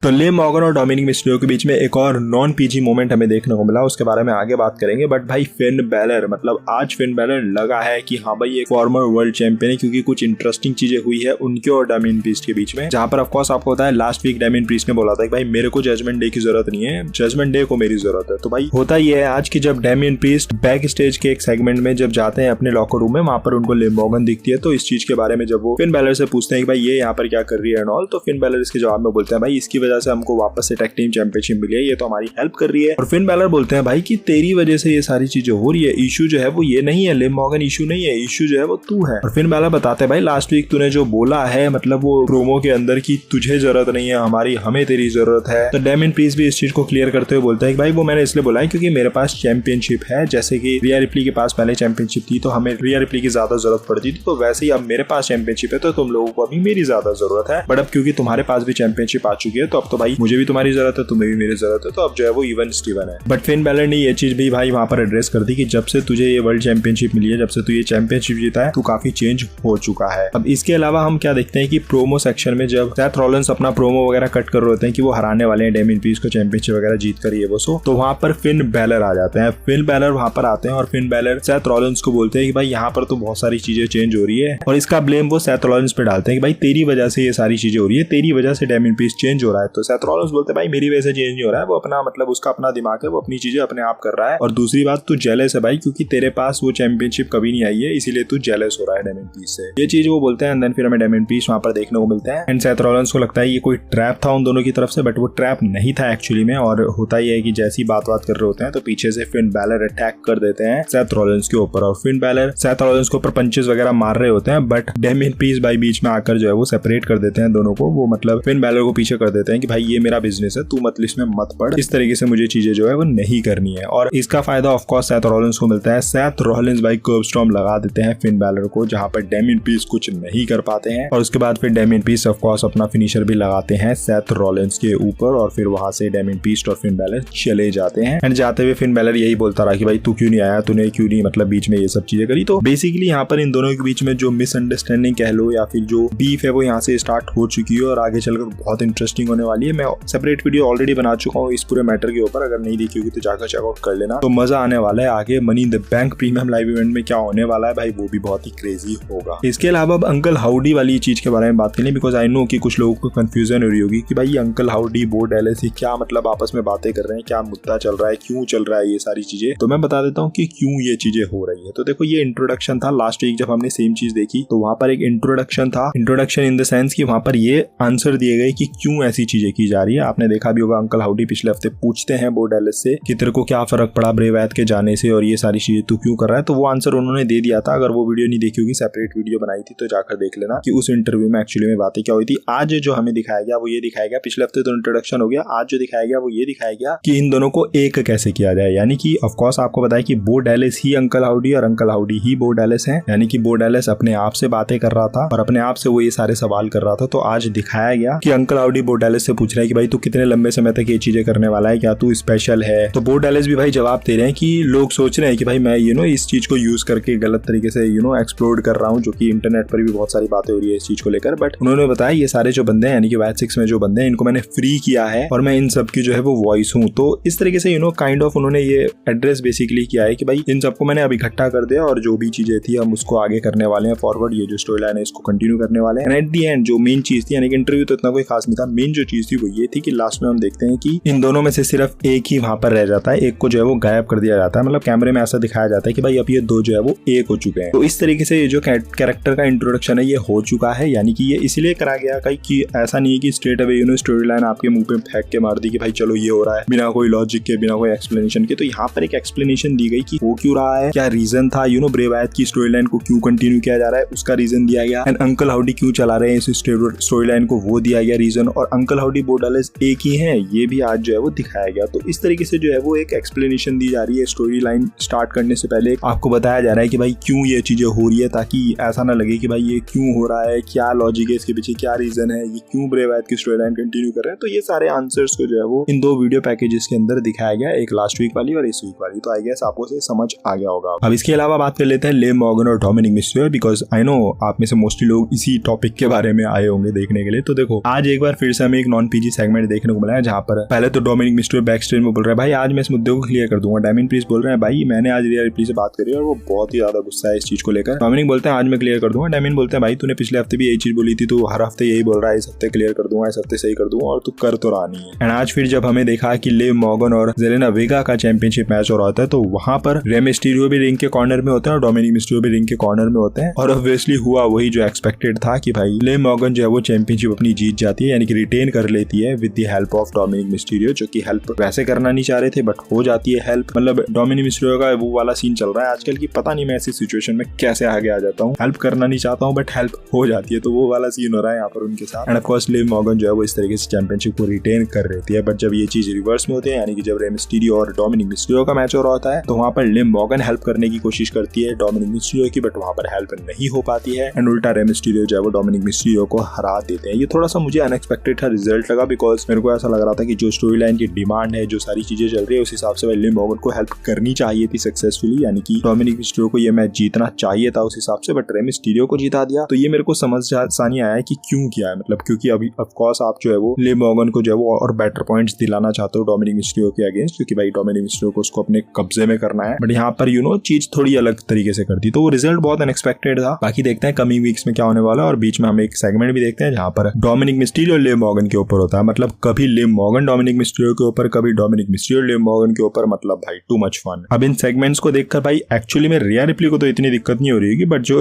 तो Liv Morgan और Dominik Mysterio के बीच में एक और नॉन पीजी मोमेंट हमें देखने को मिला, उसके बारे में आगे बात करेंगे। बट भाई फिन बैलर, मतलब आज फिन बैलर लगा है कि हाँ भाई एक फॉर्मर वर्ल्ड चैंपियन है, क्योंकि कुछ इंटरेस्टिंग चीजें हुई है उनके और डेमियन प्रीस्ट के बीच में, जहां पर ऑफकोर्स आपको पता है लास्ट वीक डेमियन प्रीस्ट ने बोला था कि भाई मेरे को जजमेंट डे की जरूरत नहीं है, जजमेंट डे को मेरी जरूरत है। तो भाई होता ये है आज की, जब डेमियन प्रीस्ट बैक स्टेज के एक सेगमेंट में जब जाते हैं अपने लॉकर रूम में, वहां पर उनको लिव मॉर्गन दिखती है। तो इस चीज के बारे में जब वो फिन बैलर से पूछते हैं कि भाई ये यहाँ पर क्या कर रही है एंड ऑल, तो फिन बैलर इसके जवाब में बोलते हैं भाई इसकी वजह से हमको वापस से टैग टीम चैंपियनशिप मिली है, ये तो हमारी हेल्प कर रही है। और फिन बैलर बोलते हैं भाई कि तेरी वजह से ये सारी चीजें हो रही है, इशू जो है वो ये नहीं है, लिव मॉर्गन इशू नहीं है, इशू जो है वो तू है। और फिन बैलर बताते हैं भाई लास्ट वीक तूने जो बोला है, मतलब वो प्रोमो के अंदर की तुझे जरूरत नहीं है हमारी, हमें तेरी जरूरत है। तो डेमियन प्रीस्ट भी इस चीज को क्लियर करते हुए बोलता है कि भाई वो मैंने इसलिए बोला है क्योंकि मेरे पास चैंपियनशिप है, जैसे कि रिया रिप्ली के पास पहले चैंपियनशिप थी तो हमें रिया रिप्ली की ज्यादा जरूरत पड़ती थी, तो वैसे ही अब मेरे पास चैंपियनशिप है तो तुम लोगों को अभी मेरी ज्यादा जरूरत है। बट अब क्योंकि तुम्हारे पास भी चैंपियनशिप आ चुकी है तो अब तो भाई मुझे भी तुम्हारी जरूरत है, तुम्हें भी मेरी जरूरत है, तो अब जो है वो इवन स्टीवन है। बट फिन बैलर ने ये चीज भी भाई वहां पर एड्रेस कर दी कि जब से तुझे ये वर्ल्ड चैंपियनशिप मिली है, जब से तू ये चैंपियनशिप जीता है, तू काफी चेंज हो चुका है। अब इसके अलावा हम क्या देखते हैं कि प्रोमो सेक्शन में जब सेथ रॉलिंस अपना प्रोमो वगैरह कट कर रहे होते हैं कि वो हराने वाले हैं डेमियन प्रीस्ट को चैंपियनशिप वगैरह जीत कर, ये वो सो, तो वहां पर फिन बैलर आ जाते हैं। फिन बैलर वहां पर आते हैं और फिन बैलर सेथ रॉलिंस को बोलते हैं कि भाई यहाँ पर तो बहुत सारी चीजें चेंज हो रही है, और इसका ब्लेम वो सेथ रॉलिंस पे डालते हैं कि भाई तेरी वजह से ये सारी चीजें हो रही है, तेरी वजह से डेमियन प्रीस्ट चेंज हो रहा है। तो सेथ रॉलिंस बोलते हैं भाई मेरी वजह से चेंज नहीं हो रहा है, वो अपना मतलब उसका अपना दिमाग है, वो अपनी चीजें अपने आप कर रहा है। और दूसरी बात तू जेलस है भाई, क्योंकि तेरे पास वो चैंपियनशिप कभी नहीं आई है, इसीलिए तू जेलस हो रहा है डेमियन प्रीस्ट से। ये चीज वो बोलते हैं, एंड देन फिर हमें डेमियन प्रीस्ट वहां पर देखने को मिलता है। एंड सेथ रॉलिंस को लगता है ये कोई ट्रैप था उन दोनों की तरफ से, बट वो ट्रैप नहीं था एक्चुअली में। और होता ही है कि जैसी बात कर रहे होते हैं तो पीछे से फिन बैलर अटैक कर देते हैं सेथ रॉलिंस के ऊपर, और फिन बैलर सेथ रॉलिंस के ऊपर पंचेस वगैरह मार रहे होते हैं, बट डेमियन प्रीस्ट भाई बीच में आकर जो है वो सेपरेट कर देते हैं दोनों को। वो मतलब फिन बैलर को पीछे कर देते हैं कि भाई ये मेरा बिजनेस है, तू मतलब इसमें मत पड़, इस तरीके से मुझे चीजें जो है वो नहीं करनी है। और इसका फायदा ऑफ कोर्स सेथ रॉलिंस को मिलता है। सेथ रॉलिंस भाई कर्ब स्टॉर्म लगा देते हैं फिन बैलर को, जहां पर डेमियन प्रीस्ट कुछ नहीं कर पाते हैं। और उसके बाद फिर डेमियन प्रीस्ट ऑफ कोर्स अपना फिनिशर भी लगाते हैं सेथ रॉलिंस के ऊपर, और फिर वहां से डेमियन प्रीस्ट और फिन बैलर चले जाते हैं। एंड जाते हुए फिन बैलर यही बोलता रहा कि भाई तू क्यों नहीं आया, तूने क्यों नहीं मतलब बीच में ये सब चीजें करी। तो बेसिकली यहाँ पर इन दोनों के बीच में जो मिसअंडरस्टैंडिंग कह लो या फिर जो बीफ है वो यहाँ से स्टार्ट हो चुकी है, और आगे चलकर बहुत इंटरेस्टिंग होने वाली है। मैं सेपरेट वीडियो ऑलरेडी बना चुका हूँ इस पूरे मैटर के ऊपर, अगर नहीं देखी होगी तो जाकर चेकआउट कर लेना। तो मजा आने वाला है आगे money in the bank premium live event में क्या होने वाला है भाई, वो भी बहुत ही क्रेजी होगा। इसके अलावा अब अंकल हाउडी वाली चीज के बारे में बात करें, बिकॉज आई नो कि कुछ लोगों को कंफ्यूजन हो रही होगी कि भाई अंकल हाउडी बो डैलेस क्या मतलब आपस में बातें कर रहे हैं, क्या मुद्दा चल रहा है, क्यों चल रहा है ये सारी चीजें। तो मैं बता देता हूँ कि क्यों ये चीजें हो रही है। तो देखो ये इंट्रोडक्शन था लास्ट वीक जब हमने सेम चीज देखी, तो वहां पर एक इंट्रोडक्शन था, इंट्रोडक्शन इन द सेंस कि वहां पर ये आंसर दिए गए कि क्यों ऐसी चीजें की जा रही है। आपने देखा भी होगा अंकल हाउडी पिछले हफ्ते पूछते हैं बो डैलेस से कि तेरे को क्या फर्क पड़ा ब्रे वायत के जाने से और ये सारी चीजें तू क्यों कर रहा है, तो वो आंसर उन्होंने दे दिया था। अगर वो वीडियो नहीं देखी होगी, सेपरेट वीडियो बनाई थी, तो जाकर देख लेना कि उस इंटरव्यू में एक्चुअली में बातें क्या हुई थी। आज जो हमें दिखाया गया वो ये दिखाया गया, पिछले हफ्ते तो इंट्रोडक्शन हो गया, आज जो दिखाया गया वो ये दिखाया गया कि इन दोनों को एक कैसे किया जाए। यानी कि ऑफ कोर्स आपको बताया कि बो डैलेस ही अंकल हाउडी और अंकल हाउडी ही बो डैलेस हैं, यानी कि बो डैलेस अपने आप से बातें कर रहा था और अपने आप से वो ये सारे सवाल कर रहा था। तो आज दिखाया गया कि अंकल हाउडी बो डैलेस से पूछ रहा है कि भाई तू कितने लंबे समय तक ये चीजें करने वाला है, क्या तू स्पेशल है। तो बो डैलेस भी भाई जवाब दे रहे हैं कि लोग सोच रहे हैं कि भाई मैं इस चीज को यूज करके गलत तरीके से एक्सप्लोर कर रहा हूँ, जो कि इंटरनेट पर भी बहुत सारी बातें हो रही है इस चीज को लेकर। बट उन्होंने बताया ये सारे जो बंदे हैं यानी कि वायत 6 में जो बंदे हैं इनको मैंने फ्री किया है और मैं इन सब की जो है वो वॉइस हूँ। तो इस तरीके से काइंड ऑफ उन्होंने ये एड्रेस बेसिकली किया है कि भाई इन सबको मैंने अब इकट्ठा कर दिया और जो भी चीजें थी हम उसको आगे करने वाले हैं फॉरवर्ड, ये जो स्टोरी लाइन है इसको कंटिन्यू करने वाले हैं। एंड एट दी एंड जो मेन चीज थी, यानी कि इंटरव्यू तो इतना कोई खास नहीं था, मेन जो चीज थी वो ये थी कि लास्ट में हम देखते हैं कि इन दोनों में से सिर्फ एक ही वहां पर रह जाता है, एक को जो है वो गायब कर दिया जाता है। मतलब कैमरे में ऐसा दिखाया जाता है कि भाई अब ये दो जो है वो एक हो चुके हैं। तो इस तरीके से ये जो कैरेक्टर का इंट्रोडक्शन है ये हो चुका है, यानी कि ये इसलिए करा गया कि ऐसा नहीं है कि स्ट्रेट अवे स्टोरी लाइन आपके मुंह पे फेंक के मार दी कि भाई चलो ये हो रहा है बिना कोई लॉजिक के, बिना कोई एक्सप्लेनेशन के। तो यहाँ पर एक एक्सप्लेनेशन दी गई कि हो क्यों रहा है, क्या रीजन था, ब्रे वायत की स्टोरी लाइन को क्यों कंटिन्यू किया जा रहा है उसका रीजन दिया गया। एंड अंकल हाउडी क्यों चला रहे हैं इस स्टोरी लाइन को, वो दिया गया रीजन। और अंकल हाउडी बो डैलेस एक ही है, ये भी आज जो है वो दिखाया गया। तो इस तरीके से जो है वो एक एक्सप्लेनेशन दी जा रही है स्टोरी लाइन स्टार्ट करने से पहले। आपको बताया जा रहा है कि भाई क्यों ये चीजें हो रही है, ताकि ऐसा ना लगे कि भाई ये क्यों हो रहा है, क्या लॉजिक है इसके पीछे, क्या रीजन है, ये क्यों ब्रे वायत की स्टोरी लाइन कंटिन्यू कर रहे हैं। तो ये सारे आंसर्स को जो है वो इन दो वीडियो पैकेजेस के अंदर दिखाया गया, एक लास्ट वीक वाली और इस वीक वाली। तो आई गेस आपको से समझ आ गया होगा। अब इसके अलावा बात कर लेते हैं लिव मॉर्गन और Dominik Mysterio, because I know आप में से मोस्टली लोग इसी टॉपिक के बारे में आए होंगे देखने के लिए। तो देखो आज एक बार फिर से हमें एक नॉन पीजी सेगमेंट देखने को मिला है, जहाँ पर पहले तो डोमिनिक मिस्टेरियो बैक स्टेज में बोल रहा है भाई आज मैं इस मुद्दे को क्लियर कर दूंगा। डेमियन प्रीस्ट बोल रहे हैं भाई मैंने आज रिया रिप्ली से बात करी और वो बहुत ही ज्यादा गुस्सा है इस चीज को लेकर। डोमिनिक बोलते हैं आज मैं क्लियर कर दूंगा। डेमियन बोलते हैं भाई तूने पिछले हफ्ते भी यही चीज बोली थी, तू हर हफ्ते यही बोल रहा है इस हफ्ते क्लियर कर दूंगा, इस हफ्ते सही कर दूंगा, और तू कर तो रहा नहीं है। एंड आज फिर जब हमें देखा कि लिव मॉर्गन और जेलेना वेगा का चैंपियनशिप मैच हो रहा होता है, तो वहां पर रे मिस्टीरियो भी रिंग के कॉर्नर में होते हैं और डोमिनिक मिस्टीरियो भी रिंग के कॉर्नर में होते हैं। और ऑब्वियसली हुआ वही जो एक्सपेक्टेड था कि भाई लिव मॉर्गन जो है वो चैंपियनशिप अपनी जीत जाती है, यानी कि रिटेन कर लेती है with the help of Dominik Mysterio, जो कि हेल्प वैसे करना नहीं चाह रहे थे बट हो जाती है हेल्प। मतलब डोमिनिक मिस्टीरियो का वो वाला सीन चल रहा है आजकल की, पता नहीं मैं ऐसी सिचुएशन में कैसे आगे आ जाता हूँ, हेल्प करना नहीं चाहता हूँ बट हेल्प हो जाती है, तो वो वाला सीन हो रहा है यहाँ पर उनके साथ। End of course Liv Morgan जो है वो इस तरीके से चैंपियनशिप को रिटेन कर लेती है। बट जब ये चीज रिवर्स में होती है, यानी कि जब रे मिस्टीरियो और डोमिनिक मिस्टीरियो का मैच हो रहा होता है, तो वहाँ पर लिव मॉर्गन हेल्प करने की कोशिश करती है डोमिनिक मिस्टीरियो की, बट वहाँ पर हेल्प नहीं हो पाती है एंड उल्टा रे मिस्टीरियो जो है वो डोमिनिक मिस्टीरियो को हरा देते हैं। ये थोड़ा सा मुझे अनएक्सपेक्टेड था रिजल्ट लगा, बिकॉज मेरे को ऐसा लग रहा था कि जो स्टोरी लाइन की डिमांड है, जो सारी चीजें चल रही है, उस हिसाब से लिव मॉर्गन को हेल्प करनी चाहिए थी सक्सेसफुली, यानी कि डोमिनिक मिस्टीरियो को ये मैच जीतना चाहिए था उस हिसाब से, बट रे मिस्टीरियो को जिता दिया। तो ये मेरे को समझ नहीं आया है कि क्यों किया है, मतलब क्योंकि अभी ऑफ कोर्स आप जो है वो लिव मॉर्गन को जो है वो और बेटर पॉइंट्स दिलाना चाहते हो डोमिनिक मिस्टीरियो के अगेंस्ट, क्योंकि भाई डोमिनिक मिस्टीरियो को उसको अपने कब्जे में करना है, बट यहाँ पर चीज थोड़ी अलग तरीके से कर दी, तो वो रिजल्ट बहुत अनएक्सपेक्टेड था। बाकी देखते हैं कमिंग वीक्स में क्या होने वाला है, और बीच में हम एक सेगमेंट भी देखते हैं जहाँ पर डोमिनिक मिस्टीरियो और लिव मॉर्गन के ऊपर होता है, मतलब कभी लिव मॉर्गन डोमिनिक मिस्टीरियो के ऊपर, कभी डोमिनिक मिस्टीरियो लिव मॉर्गन के ऊपर, मतलब भाई टू मच फन। अब इन सेगमेंट्स को देखकर भाई एक्चुअली में रिया रिप्ली को तो इतनी दिक्कत नहीं हो रही होगी, बट जो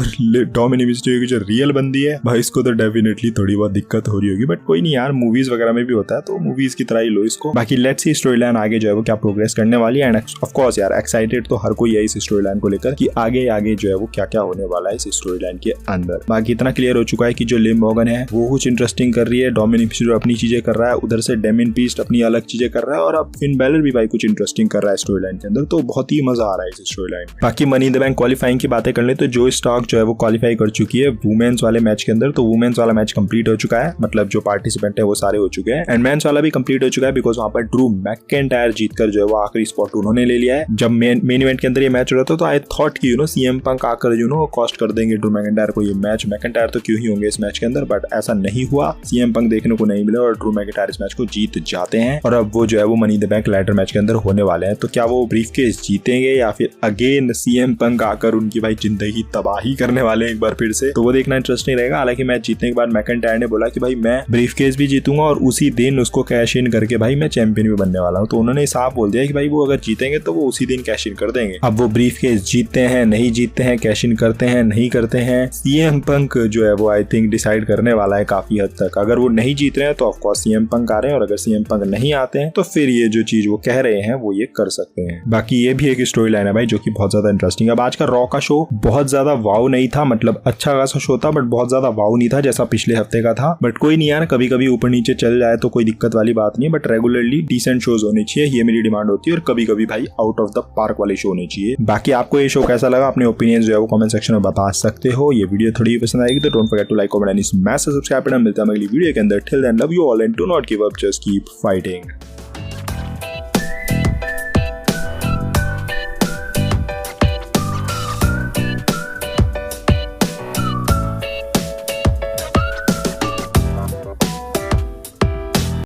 डोमिनिक मिस्टीरियो की जो रियल बंदी है भाई इसको तो डेफिनेटली थोड़ी बहुत दिक्कत हो रही होगी, बट कोई नहीं यार, मूवीज वगैरह में भी होता है तो मूवीज की तरह ही लो इसको। बाकी लेट्स सी स्टोरी लाइन आगे जो है वो क्या प्रोग्रेस करने वाली है, एंड ऑफ कोर्स यार एक्साइटेड तो हर कोई है इस स्टोरी लाइन को लेकर कि आगे आगे जो है वो क्या क्या होने वाला है इस स्टोरी लाइन के अंदर। बाकी इतना क्लियर हो चुका है कि जो लिव मॉर्गन है वो कुछ इंटरेस्टिंग कर रही है, डोमिनिक मिस्टीरियो अपनी चीजें कर रहा है, उधर से डेमियन प्रीस्ट अपनी अलग चीजें कर रहा है, और अब फिन बैलर भी भाई कुछ इंटरेस्टिंग कर रहा है स्टोरी लाइन के अंदर, तो बहुत ही मजा आ रहा है इस स्टोरी लाइन। बाकी money in the bank qualifying की बातें कर ले तो जो स्टॉक जो है वो क्वालिफाई कर चुकी है वुमेन्स वाले मैच के अंदर, तो वुमेन्स वाला मैच कंप्लीट हो चुका है, मतलब जो पार्टिसिपेंट है वो सारे हो चुके हैं, एंड मेंस वाला भी कंप्लीट हो चुका है, बिकॉज वहाँ पर ड्रू मैकइंटायर जीतकर जो है वो आखिरी स्पॉट उन्होंने ले लिया है। जब मेन इवेंट के अंदर ये मैच हो रहा था तो आई थॉट कि सीएम पंक आकर कॉस्ट कर देंगे ड्रू मैकइंटायर को ये मैच, मैकइंटायर तो क्यों ही होंगे इस मैच के अंदर, बट ऐसा नहीं हुआ, सीएम पंक देखने को नहीं मिला और ड्रू मैकइंटायर इस मैच को जीत जाते हैं, और अब वो जो है वो money in the bank ladder match के अंदर होने वाले हैं। तो क्या वो ब्रीफकेस जीतेंगे या फिर अगेन सीएम पंक आकर उनकी भाई जिंदगी तबाही करने वाले एक बार फिर से, तो वो देखना इंटरेस्टिंग रहेगा। हालांकि मैच जीतने के बाद मैकइंटायर ने बोला कि भाई मैं ब्रीफकेस भी जीतूंगा और उसी दिन उसको कैश इन करके भाई मैं चैंपियन भी बनने वाला हूँ, तो उन्होंने साफ बोल दिया कि भाई वो अगर जीतेंगे तो वो उसी दिन कैश इन कर देंगे। अब वो ब्रीफकेस जीतते हैं नहीं जीतते हैं, कैश इन करते हैं नहीं करते हैं, सीएम पंक जो है वो आई थिंक डिसाइड करने वाला है काफी हद तक। अगर वो नहीं जीत रहे हैं तो ऑफकोर्स सीएम पंक आ रहे हैं, और अगर सीएम पंक नहीं आते हैं तो फिर ये जो चीज वो कह रहे हैं वो ये कर सकते हैं। बाकी ये भी एक स्टोरी लाइन है भाई जो कि बहुत ज्यादा इंटरेस्टिंग है। अब आज का रॉ का शो बहुत ज्यादा वाव नहीं था, मतलब अच्छा खासा शो था बट बहुत ज्यादा वाव नहीं था जैसा पिछले हफ्ते का था, बट कोई नहीं यार, कभी कभी ऊपर नीचे चल जाए तो कोई दिक्कत वाली बात नहीं है, बट रेगुलरली डिसेंट शोज होने चाहिए, ये मेरी डिमांड होती है, और कभी कभी भाई आउट ऑफ द पार्क वाले शो होने चाहिए। बाकी आपको ये शो कैसा लगा, अपने ओपिनियन जो है वो कमेंट सेक्शन में बता सकते हो। ये वीडियो थोड़ी पसंद आएगी तो don't forget to like comment and smash the subscribe button. मिलता है अगली वीडियो के अंदर, till then love you all and do not give up, just keep fighting.